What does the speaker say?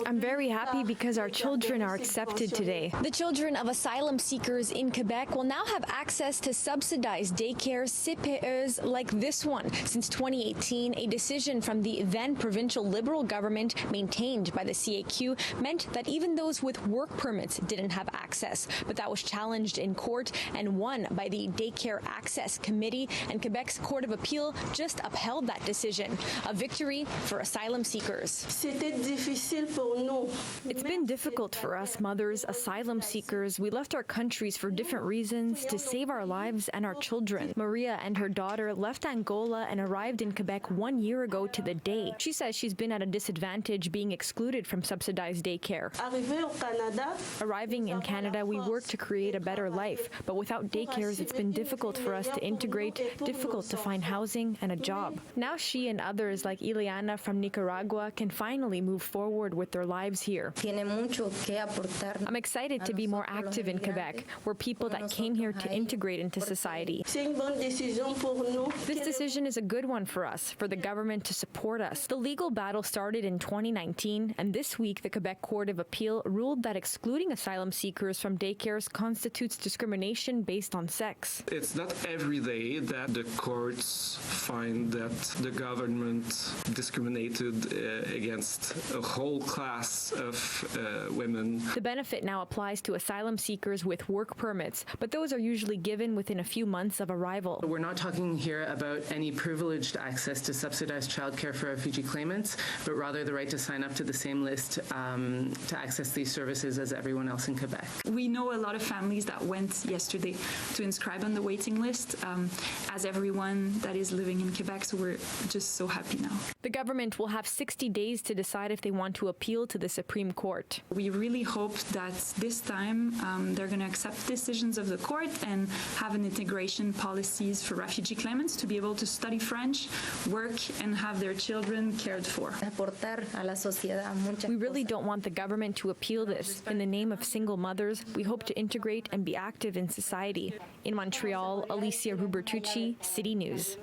I'm very happy because our children are accepted today. The children of asylum seekers in Quebec will now have access to subsidized daycares, CPEs, like this one. Since 2018, a decision from the then provincial Liberal government, maintained by the CAQ, meant that even those with work permits didn't have access. But that was challenged in court and won by the Daycare Access Committee, and Quebec's Court of Appeal just upheld that decision. A victory for asylum seekers. It's been difficult for us mothers, asylum seekers. We left our countries for different reasons to save our lives and our children. Maria and her daughter left Angola and arrived in Quebec 1 year ago to the day. She says she's been at a disadvantage being excluded from subsidized daycare. Arriving in Canada, we worked to create a better life, but without daycares, it's been difficult for us to integrate, difficult to find housing and a job. Now she and others like Ileana from Nicaragua can finally move forward with their lives here. I'm excited to be more active in Quebec. We're people that came here to integrate into society. This decision is a good one for us, for the government to support us. The legal battle started in 2019, and this week the Quebec Court of Appeal ruled that excluding asylum seekers from daycares constitutes discrimination based on sex. It's not every day that the courts find that the government discriminated against a whole class of women. The benefit now applies to asylum seekers with work permits, but those are usually given within a few months of arrival. We're not talking here about any privileged access to subsidized childcare for refugee claimants, but rather the right to sign up to the same list to access these services as everyone else in Quebec. We know a lot of families that went yesterday to inscribe on the waiting list, as everyone that is living in Quebec, so we're just so happy now. The government will have 60 days to decide if they want to appeal to the Supreme Court. We really hope that this time they're going to accept decisions of the court and have an integration policies for refugee claimants to be able to study French, work, and have their children cared for. We really don't want the government to appeal this. In the name of single mothers, we hope to integrate and be active in society. In Montreal, Alyssia Rubertucci, City News.